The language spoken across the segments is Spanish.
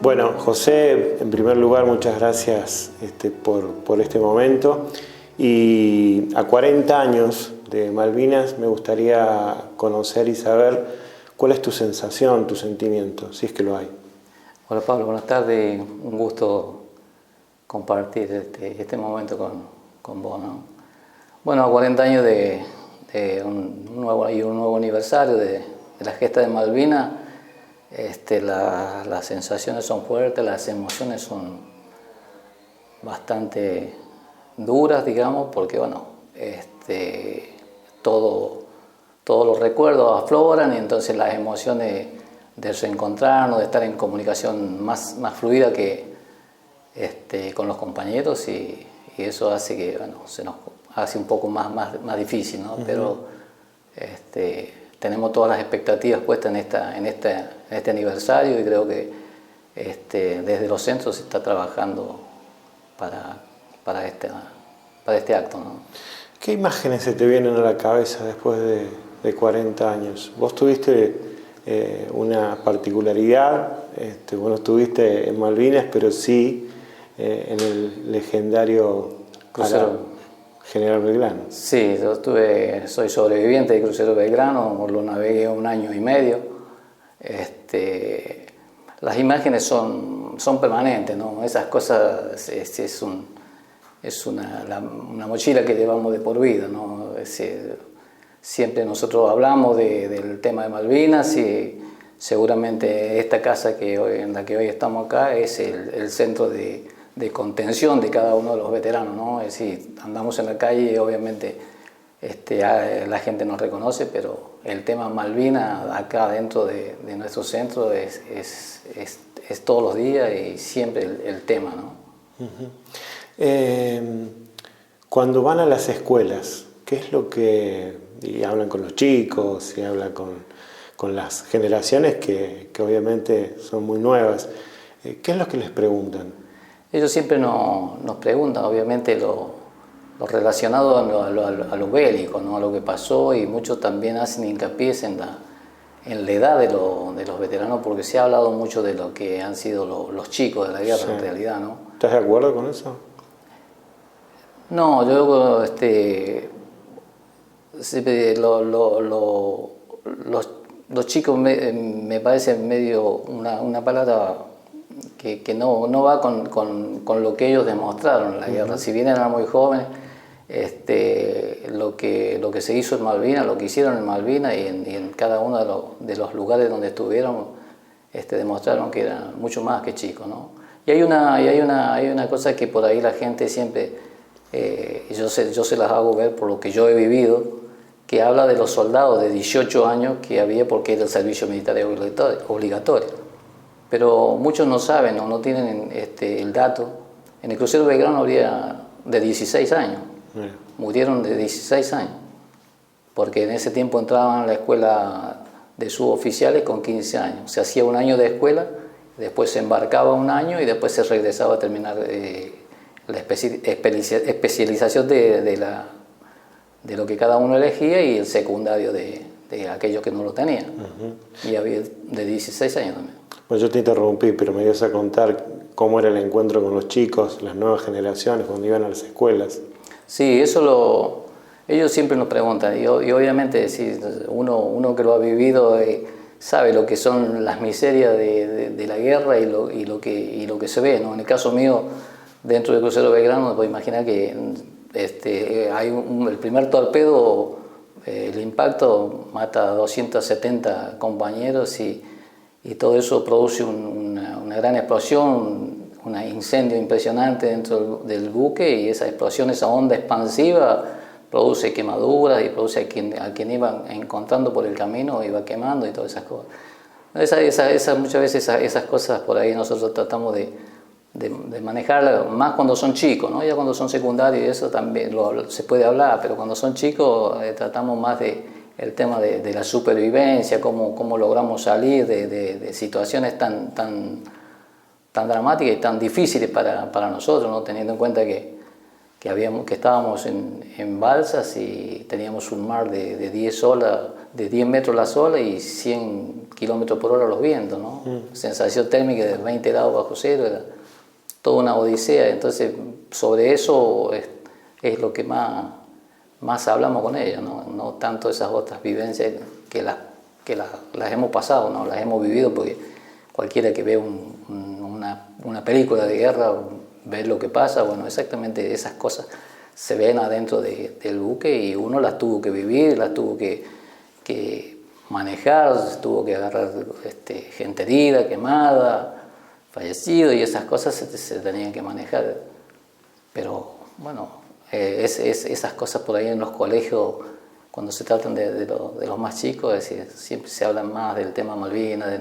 Bueno, José, en primer lugar, muchas gracias por este momento. Y a 40 años de Malvinas me gustaría conocer y saber cuál es tu sensación, tu sentimiento, si es que lo hay. Hola Pablo, buenas tardes. Un gusto compartir este momento con vos, ¿no? Bueno, a 40 años de un nuevo aniversario de la gesta de Malvinas, las sensaciones son fuertes, las emociones son bastante duras, digamos, porque bueno, todos los recuerdos afloran y entonces las emociones de reencontrarnos, de estar en comunicación más fluida con los compañeros y eso hace que bueno, se nos hace un poco más difícil, ¿no? Pero tenemos todas las expectativas puestas en este aniversario y creo que desde los centros se está trabajando para este acto, ¿no? ¿Qué imágenes se te vienen a la cabeza después de 40 años? Vos tuviste una particularidad, vos no estuviste en Malvinas, pero sí en el legendario crucero General Belgrano. Sí, soy sobreviviente de crucero Belgrano, lo navegué 1 año y medio. Las imágenes son permanentes, ¿no? Esas cosas es una mochila que llevamos de por vida, ¿no? Siempre nosotros hablamos del tema de Malvinas y seguramente esta casa en la que hoy estamos acá es el centro de contención de cada uno de los veteranos, ¿no? Es decir, andamos en la calle y obviamente la gente nos reconoce, pero el tema Malvinas acá dentro de nuestro centro es todos los días y siempre el tema, ¿no? Cuando van a las escuelas, ¿qué es lo que y hablan con los chicos y hablan con las generaciones que obviamente son muy nuevas? ¿Qué es lo que les preguntan? Ellos siempre nos preguntan, obviamente, lo relacionado a lo bélico, ¿no? A lo que pasó, y muchos también hacen hincapié en la edad de los veteranos, porque se ha hablado mucho de lo que han sido los chicos de la guerra, sí, en realidad, ¿no? ¿Estás de acuerdo con eso? No, yo los chicos me parece medio una palabra que no va con lo que ellos demostraron en la guerra. Si bien eran muy jóvenes, lo que se hizo en Malvinas, lo que hicieron en Malvinas y en cada uno de los lugares donde estuvieron, demostraron que eran mucho más que chicos, ¿no? Y hay una cosa que por ahí la gente siempre, yo se las hago ver por lo que yo he vivido, que habla de los soldados de 18 años que había porque era el servicio militar obligatorio. Pero muchos no saben o no tienen el dato. En el crucero Belgrano había de 16 años. Murieron de 16 años. Porque en ese tiempo entraban a la escuela de suboficiales con 15 años. Se hacía 1 año de escuela, después se embarcaba 1 año y después se regresaba a terminar la especialización de lo que cada uno elegía y el secundario de aquellos que no lo tenían. Y había de 16 años también. Bueno, yo te interrumpí, pero me ibas a contar cómo era el encuentro con los chicos, las nuevas generaciones, cuando iban a las escuelas. Sí, ellos siempre nos preguntan, y obviamente si uno que lo ha vivido sabe lo que son las miserias de la guerra y lo que se ve, ¿no? En el caso mío, dentro del crucero Belgrano, me puedo imaginar que hay el primer torpedo, el impacto mata a 270 compañeros y todo eso produce una gran explosión, un incendio impresionante dentro del buque, y esa explosión, esa onda expansiva produce quemaduras y produce a quien iba encontrando por el camino, iba quemando y todas esas cosas. Muchas veces esas cosas por ahí nosotros tratamos de manejar más cuando son chicos, ¿no? Ya cuando son secundarios y eso también se puede hablar, pero cuando son chicos tratamos más el tema de la supervivencia, cómo logramos salir de situaciones tan dramáticas y tan difíciles para nosotros, ¿no? Teniendo en cuenta que que estábamos en balsas y teníamos un mar de 10 metros la ola y 100 kilómetros por hora los vientos, ¿no? Sensación térmica de 20 grados bajo cero, era toda una odisea. Entonces, sobre eso es lo que más hablamos con ellos, ¿no? No tanto esas otras vivencias que las hemos pasado, ¿no? Las hemos vivido, porque cualquiera que ve una película de guerra, ve lo que pasa, bueno, exactamente esas cosas se ven adentro del buque y uno las tuvo que vivir, las tuvo que manejar, tuvo que agarrar gente herida, quemada, fallecido, y esas cosas se tenían que manejar. Pero bueno, esas cosas por ahí en los colegios, cuando se tratan de los más chicos, es decir, siempre se habla más del tema Malvinas,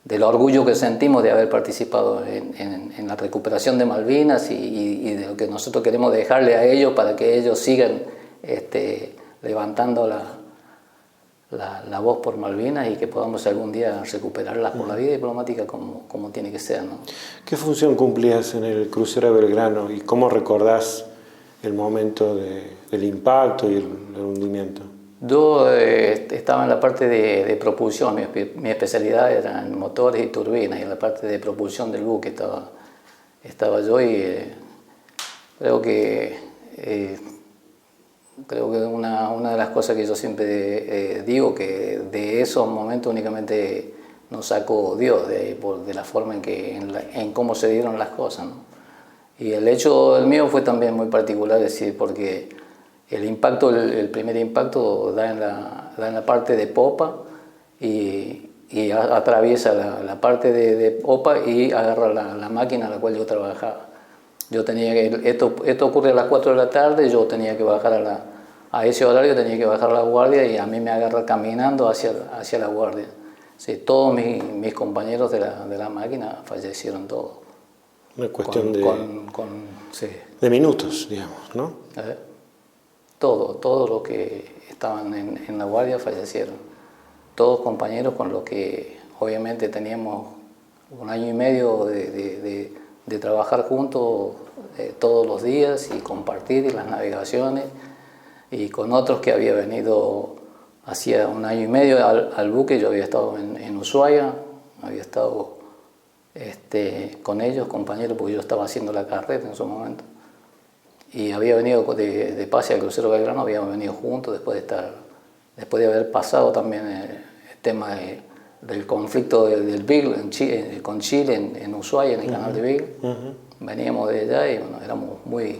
del orgullo que sentimos de haber participado en la recuperación de Malvinas y de lo que nosotros queremos dejarle a ellos para que ellos sigan levantando la voz por Malvinas y que podamos algún día recuperarlas por la vida diplomática como tiene que ser, ¿no? ¿Qué función cumplías en el crucero de Belgrano y cómo recordás el momento del impacto y el hundimiento? Yo estaba en la parte de propulsión, mi especialidad era en motores y turbinas, y en la parte de propulsión del buque estaba yo, y creo que una de las cosas que yo siempre digo, que de esos momentos únicamente nos sacó Dios de ahí, de la forma en cómo se dieron las cosas, ¿no? Y el hecho del mío fue también muy particular, es decir, porque el primer impacto da en la parte de popa y atraviesa la parte de popa y agarra la máquina a la cual yo trabajaba. Esto ocurre a las 4 de la tarde, yo tenía que bajar a ese horario, tenía que bajar a la guardia, y a mí me agarra caminando hacia la guardia. Sí, todos mis compañeros de la máquina fallecieron todos. Una cuestión sí. de minutos, digamos, ¿no? Todos los que estaban en la guardia fallecieron. Todos compañeros con los que obviamente teníamos 1 año y medio de trabajar juntos todos los días y compartir las navegaciones, y con otros que había venido hacía 1 año y medio al buque. Yo había estado en Ushuaia, había estado con ellos, compañeros, porque yo estaba haciendo la carrera en su momento. Y había venido de pase al crucero Belgrano, habíamos venido juntos después de haber pasado también el tema del conflicto del Beagle con Chile en Ushuaia, en el canal de Beagle. Veníamos de allá y bueno, éramos muy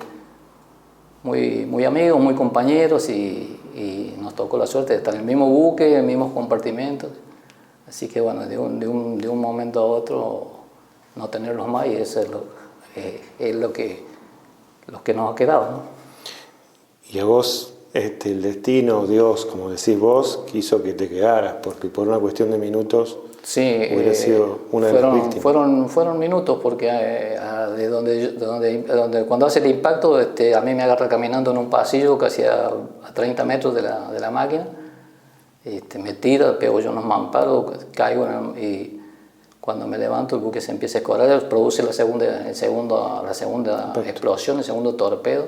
amigos, muy compañeros, y nos tocó la suerte de estar en el mismo buque, en los mismos compartimentos. Así que bueno, de un momento a otro no tenerlos más, y eso es lo que nos ha quedado, ¿no? Y a vos, el destino, Dios, como decís vos, quiso que te quedaras, porque por una cuestión de minutos sí, hubiera sido una de las víctimas. Fueron minutos, porque cuando hace el impacto, a mí me agarra caminando en un pasillo casi a 30 metros de la máquina, me tira, pego yo unos mamparos, caigo y cuando me levanto el buque se empieza a escorar, produce la segunda explosión, el segundo torpedo.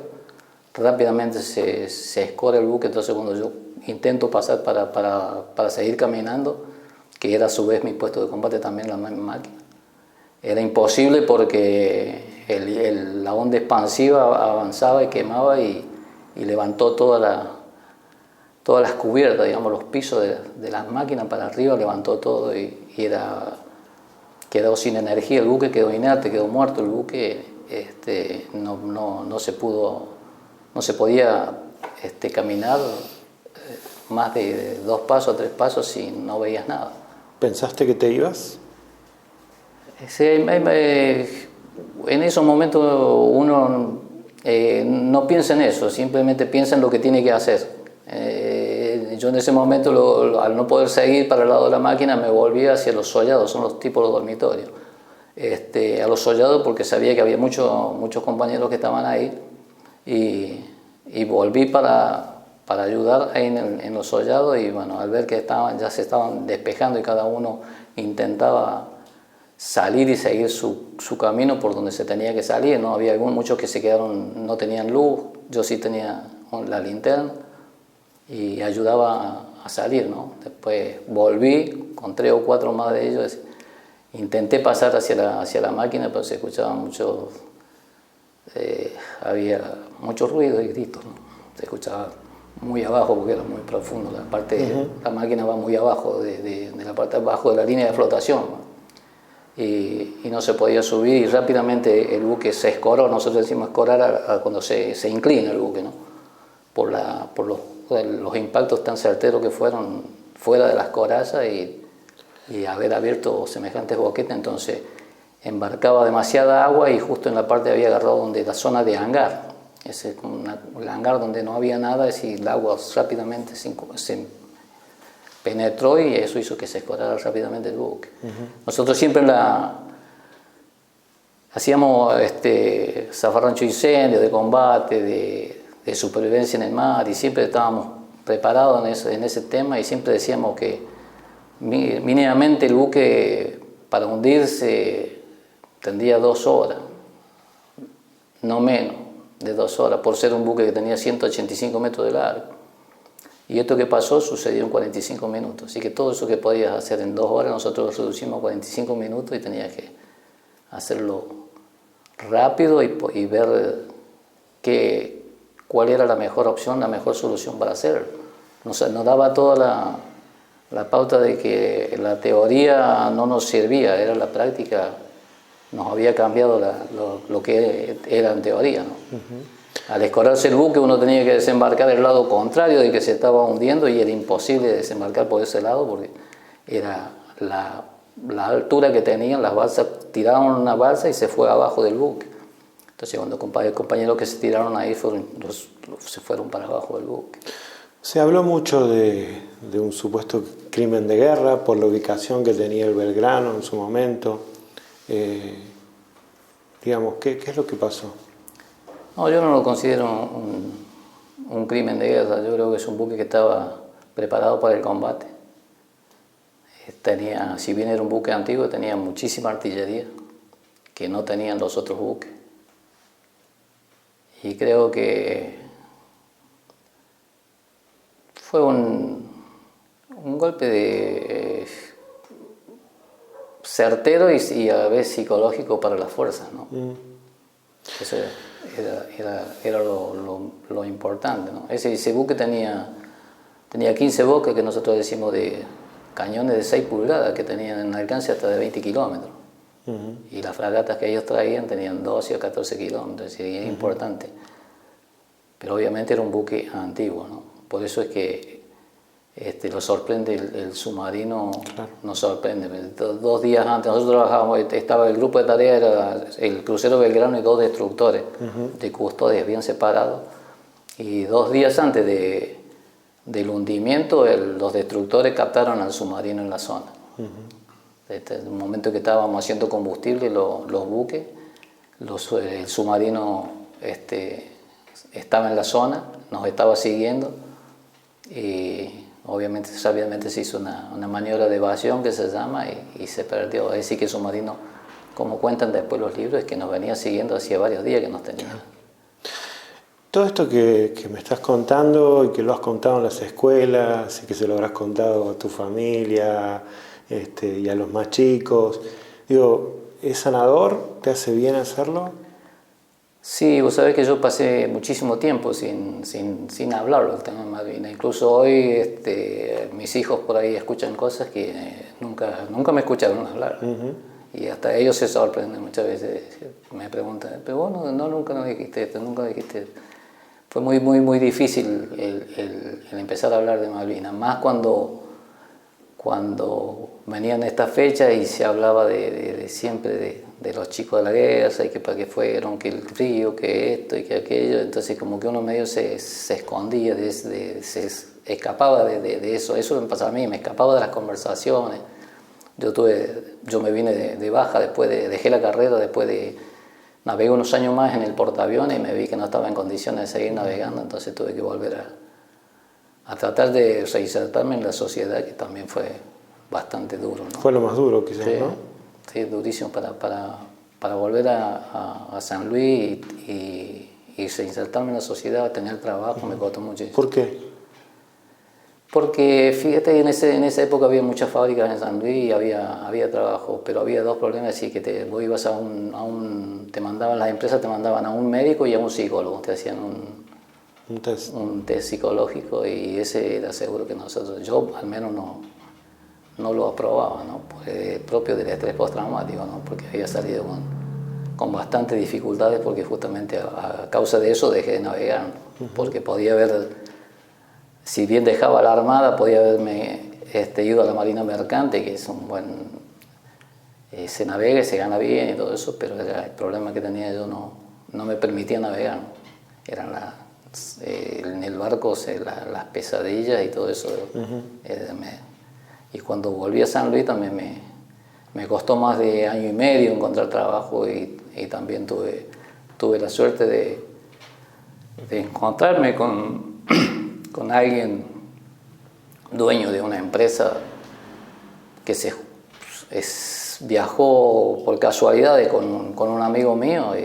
Rápidamente se escora el buque. Entonces cuando yo intento pasar para seguir caminando, que era a su vez mi puesto de combate también en la misma máquina, era imposible porque la onda expansiva avanzaba y quemaba y levantó todas las cubiertas, digamos, los pisos de las máquinas para arriba, levantó todo y quedó sin energía el buque, quedó inerte, quedó muerto el buque. No se podía caminar más de 2 pasos o 3 pasos si no veías nada. ¿Pensaste que te ibas? Sí, en esos momentos uno no piensa en eso, simplemente piensa en lo que tiene que hacer. Yo en ese momento, al no poder seguir para el lado de la máquina, me volví hacia los sollados, son los tipos de dormitorios. A los sollados, porque sabía que había muchos compañeros que estaban ahí, y volví para ayudar ahí en los sollados. Y bueno, al ver que ya se estaban despejando y cada uno intentaba salir y seguir su camino por donde se tenía que salir, ¿no? Había muchos que se quedaron, no tenían luz, yo sí tenía la linterna y ayudaba a salir, ¿no? Después volví con 3 o 4 más de ellos, intenté pasar hacia la máquina, pero se escuchaban mucho, había mucho ruido y gritos, ¿no? Se escuchaba muy abajo porque era muy profundo, la máquina va muy abajo, de la parte de abajo de la línea de flotación, ¿no? Y no se podía subir y rápidamente el buque se escoró. Nosotros decimos escorar cuando se inclina el buque, ¿no? Por los impactos tan certeros que fueron fuera de las corazas y haber abierto semejantes boquetes. Entonces embarcaba demasiada agua y justo en la parte había agarrado donde la zona de hangar, ese el hangar donde no había nada, y el agua rápidamente se penetró y eso hizo que se escorara rápidamente el buque. Nosotros siempre hacíamos zafarrancho de incendio, de combate, de supervivencia en el mar, y siempre estábamos preparados en ese tema, y siempre decíamos que mínimamente el buque para hundirse tendría 2 horas, no menos de 2 horas, por ser un buque que tenía 185 metros de largo. Y esto que pasó sucedió en 45 minutos. Así que todo eso que podías hacer en 2 horas, nosotros lo reducimos a 45 minutos y tenías que hacerlo rápido y ver cuál era la mejor opción, la mejor solución para hacerlo. Nos daba toda la pauta de que la teoría no nos servía, era la práctica, nos había cambiado lo que era en teoría, ¿no? Al escorarse el buque uno tenía que desembarcar del lado contrario de que se estaba hundiendo y era imposible desembarcar por ese lado porque era la altura que tenían las balsas, tiraron una balsa y se fue abajo del buque. Entonces cuando compañeros que se tiraron ahí se fueron para abajo del buque. Se habló mucho de un supuesto crimen de guerra por la ubicación que tenía el Belgrano en su momento. Digamos, ¿qué es lo que pasó? No, yo no lo considero un crimen de guerra. Yo creo que es un buque que estaba preparado para el combate. Si bien era un buque antiguo, tenía muchísima artillería que no tenían los otros buques. Y creo que fue un golpe certero y a la vez psicológico para las fuerzas, ¿no? Eso era lo importante, ¿no? Ese buque tenía 15 boques que nosotros decimos de cañones de 6 pulgadas que tenían en alcance hasta de 20 kilómetros. Y las fragatas que ellos traían tenían 12 o 14 kilómetros, es decir, era importante. Pero obviamente era un buque antiguo, ¿no? Por eso es que lo sorprende el submarino, claro. Nos sorprende. 2 días antes nosotros trabajábamos, estaba el grupo de tarea, era el crucero Belgrano y 2 destructores de custodias bien separados, y 2 días antes del hundimiento los destructores captaron al submarino en la zona. Desde el momento que estábamos haciendo combustible los buques, el submarino estaba en la zona, nos estaba siguiendo y obviamente se hizo una maniobra de evasión que se llama y se perdió. Es decir que el submarino, como cuentan después los libros, es que nos venía siguiendo hacía varios días que nos tenía. Todo esto que me estás contando y que lo has contado en las escuelas y que se lo habrás contado a tu familia y a los más chicos, digo, ¿es sanador? ¿Te hace bien hacerlo? Sí, vos sabés que yo pasé muchísimo tiempo sin hablarlo del tema de Malvinas. Incluso hoy mis hijos por ahí escuchan cosas que nunca me escucharon hablar. Y hasta ellos se sorprenden muchas veces. Me preguntan, pero vos nunca nos dijiste esto, nunca dijiste esto. Fue muy, muy, muy difícil el empezar a hablar de Malvinas, más cuando venían estas fechas y se hablaba siempre de los chicos de la guerra y que para qué fueron, que el río, que esto y que aquello. Entonces como que uno medio se escondía, se escapaba de eso. Eso me pasaba a mí, me escapaba de las conversaciones. Yo me vine de baja, dejé la carrera, navegué unos años más en el portaaviones y me vi que no estaba en condiciones de seguir navegando, entonces tuve que volver a tratar de reinsertarme en la sociedad, que también fue bastante duro, ¿no? Fue lo más duro quizás, sí. ¿no? sí, durísimo para volver a San Luis y insertarme en la sociedad, tener trabajo, me costó muchísimo. ¿Por qué? Porque fíjate que en esa época había muchas fábricas en San Luis y había trabajo, pero había dos problemas, así que vos ibas te mandaban, las empresas te mandaban a un médico y a un psicólogo, te hacían un test psicológico y ese era seguro que yo al menos no lo aprobaba, ¿no? Pues, propio del estrés postraumático, ¿no? Porque había salido con bastantes dificultades porque justamente a causa de eso dejé de navegar, ¿no? Porque podía haber... Si bien dejaba la Armada, podía haberme ido a la Marina Mercante, que es un buen... se navega y se gana bien y todo eso, pero el problema que tenía yo no me permitía navegar, ¿no? Eran en el barco las pesadillas y todo eso. Y cuando volví a San Luis también me costó más de año y medio encontrar trabajo y también tuve la suerte de encontrarme con alguien dueño de una empresa que viajó por casualidad con un amigo mío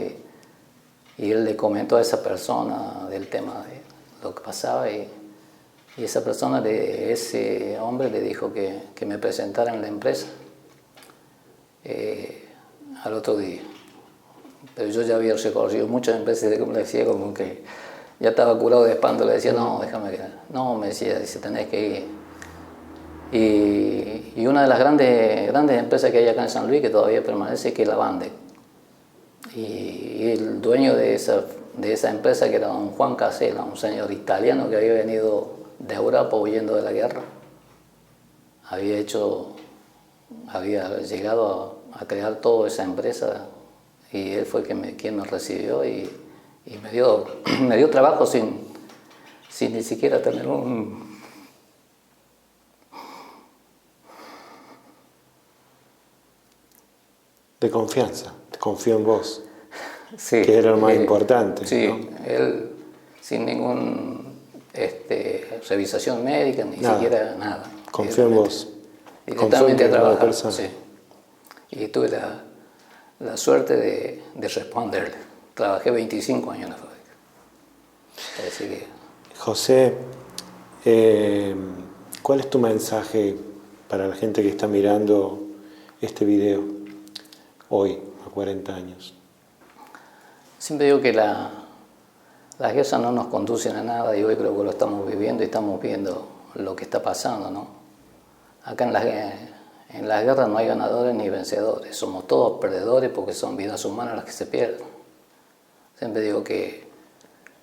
y él le comentó a esa persona del tema de lo que pasaba y esa persona, ese hombre le dijo que me presentara en la empresa al otro día. Pero yo ya había recorrido muchas empresas, como le decía, como que ya estaba curado de espanto, le decía, no, déjame que... No, me decía, dice, tenés que ir. Y una de las grandes empresas que hay acá en San Luis, que todavía permanece, que es la Bande. Y el dueño de esa empresa, que era don Juan Casella, un señor italiano que había venido de Europa huyendo de la guerra, había llegado a crear toda esa empresa y él fue quien me recibió y me dio trabajo sin ni siquiera tener de confianza, confió en vos, sí, que era lo más importante. Sí, ¿no? él sin ningún revisación médica, ni siquiera nada. Confió en vos. Directamente a trabajar. Sí. Y tuve la suerte de responderle. Trabajé 25 años en la fábrica. Así que... José, ¿cuál es tu mensaje para la gente que está mirando este video hoy, a 40 años? Siempre digo que las guerras no nos conducen a nada y hoy creo que lo estamos viviendo y estamos viendo lo que está pasando, ¿no? Acá en las guerras no hay ganadores ni vencedores, somos todos perdedores porque son vidas humanas las que se pierden. Siempre digo que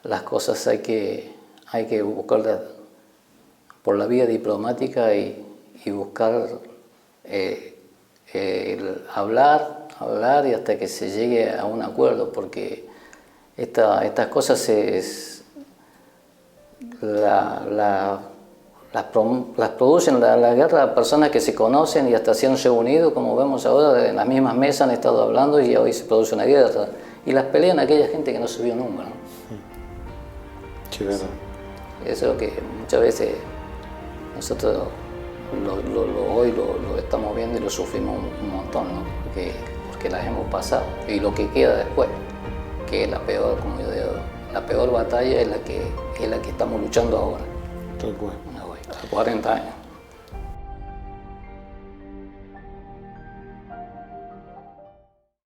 las cosas hay que buscarlas por la vía diplomática y buscar hablar y hasta que se llegue a un acuerdo, porque estas cosas las producen la guerra personas que se conocen y hasta se han reunido, como vemos ahora, en las mismas mesas han estado hablando y hoy se produce una guerra. Y las pelean aquella gente que no se vio nunca, ¿no? Sí, verdad. Eso es lo que muchas veces nosotros hoy lo estamos viendo y lo sufrimos un montón, ¿no? Porque las hemos pasado. Y lo que queda después, que es la peor, como yo digo, la peor batalla es la que estamos luchando ahora. Tal cual. A 40 años.